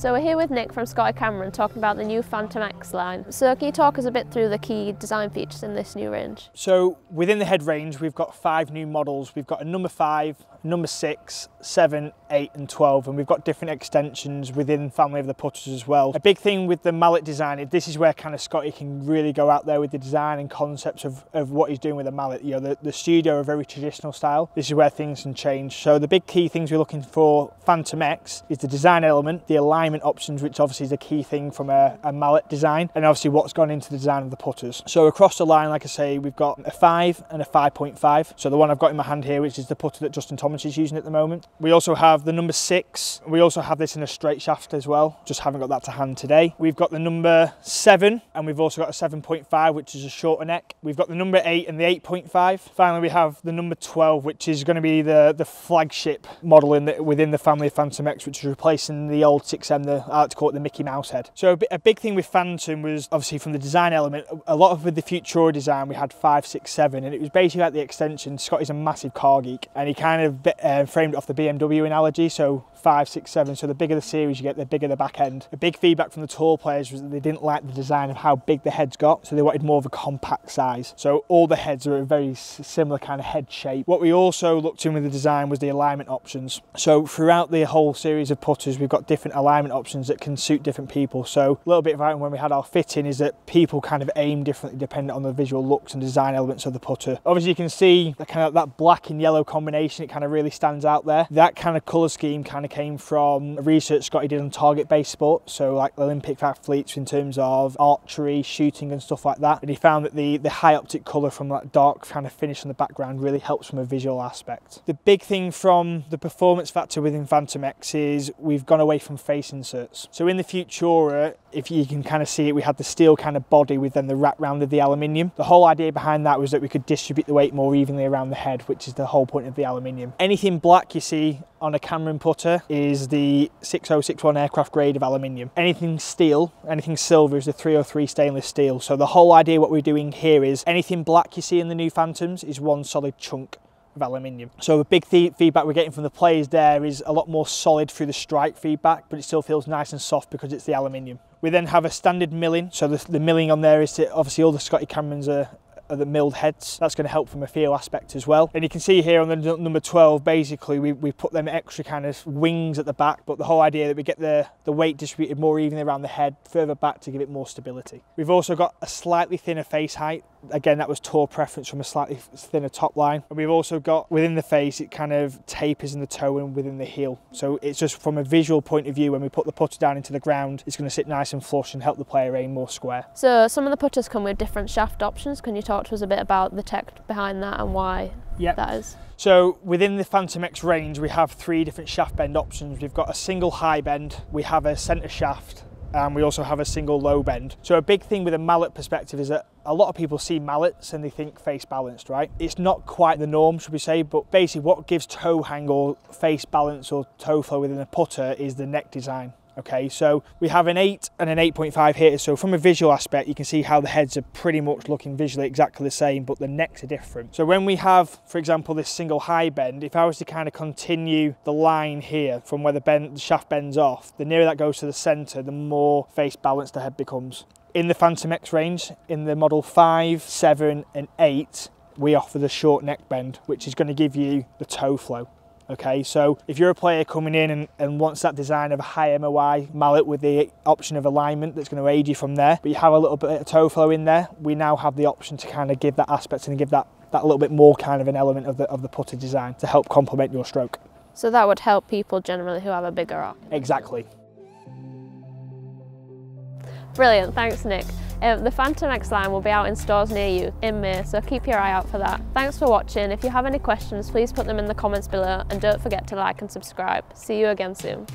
So we're here with Nick from Scotty Cameron talking about the new Phantom X line. So can you talk us a bit through the key design features in this new range? So within the head range, we've got 5 new models. We've got a number 5, number 6, 7, 8 and 12, and we've got different extensions within the family of the putters as well. A big thing with the mallet design, this is where kind of Scotty can really go out there with the design and concepts of what he's doing with the mallet. You know, the studio are very traditional style. This is where things can change. So the big key things we're looking for Phantom X is the design element, the alignment options, which obviously is a key thing from a mallet design, and obviously what's gone into the design of the putters. So across the line, like I say, we've got a 5 and a 5.5. So the one I've got in my hand here, which is the putter that Justin Thomas is using at the moment. We also have the number 6. We also have this in a straight shaft as well. Just haven't got that to hand today. We've got the number 7, and we've also got a 7.5, which is a shorter neck. We've got the number 8 and the 8.5. Finally, we have the number 12, which is going to be the flagship model within the family of Phantom X, which is replacing the old 6M, I like to call it the Mickey Mouse head. So a big thing with Phantom was obviously from the design element, a lot of with the Futura design, we had 5, 6, 7, and it was basically like the extension. Scotty's a massive car geek, and he kind of framed it off the BMW analogy. So 5, 6, 7. So the bigger the series you get, the bigger the back end. A big feedback from the tour players was that they didn't like the design of how big the heads got, so they wanted more of a compact size. So all the heads are a very similar kind of head shape. What we also looked in with the design was the alignment options. So throughout the whole series of putters, we've got different alignment options that can suit different people. So a little bit about when we had our fitting is that people kind of aim differently depending on the visual looks and design elements of the putter. Obviously you can see the kind of that black and yellow combination, it kind of really stands out there. That kind of colour scheme kind of came from research Scotty did on target-based sports, so like Olympic athletes in terms of archery, shooting and stuff like that, and he found that the high optic colour from that dark kind of finish on the background really helps from a visual aspect. The big thing from the performance factor within Phantom X is we've gone away from face inserts. So in the Futura, if you can kind of see it, we had the steel kind of body with then the wrap round of the aluminium. The whole idea behind that was that we could distribute the weight more evenly around the head, which is the whole point of the aluminium. Anything black you see on a Cameron putter is the 6061 aircraft grade of aluminium. Anything steel, anything silver is the 303 stainless steel. So the whole idea what we're doing here is anything black you see in the new Phantoms is one solid chunk of aluminium. So the big feedback we're getting from the players there is a lot more solid through the strike feedback, but it still feels nice and soft because it's the aluminium. We then have a standard milling. So the milling on there is to, obviously all the Scotty Camerons are the milled heads. That's going to help from a feel aspect as well. And you can see here on the number 12, basically we put them extra kind of wings at the back, but the whole idea that we get the weight distributed more evenly around the head, further back to give it more stability. We've also got a slightly thinner face height. Again, that was tour preference from a slightly thinner top line. And we've also got within the face, it kind of tapers in the toe and within the heel. So it's just from a visual point of view, when we put the putter down into the ground, it's going to sit nice and flush and help the player aim more square. So some of the putters come with different shaft options. Can you talk to us a bit about the tech behind that and why that is? So within the Phantom X range, we have 3 different shaft bend options. We've got a single high bend, we have a centre shaft, and we also have a single low bend. So a big thing with a mallet perspective is that a lot of people see mallets and they think face balanced, right? It's not quite the norm, should we say, but basically what gives toe hang or face balance or toe flow within a putter is the neck design. Okay, so we have an 8 and an 8.5 here. So from a visual aspect, you can see how the heads are pretty much looking visually exactly the same, but the necks are different. So when we have, for example, this single high bend, if I was to kind of continue the line here from where the shaft bends off, the nearer that goes to the center, the more face balanced the head becomes. In the Phantom X range, in the model 5, 7 and 8, we offer the short neck bend, which is going to give you the toe flow. Okay, so if you're a player coming in and wants that design of a high MOI mallet with the option of alignment that's going to aid you from there, but you have a little bit of toe flow in there, we now have the option to kind of give that aspect and give that little bit more kind of an element of the putter design to help complement your stroke. So that would help people generally who have a bigger arc. Exactly. Brilliant, thanks Nick. The Phantom X line will be out in stores near you in May, so keep your eye out for that. Thanks for watching. If you have any questions, please put them in the comments below and don't forget to like and subscribe. See you again soon.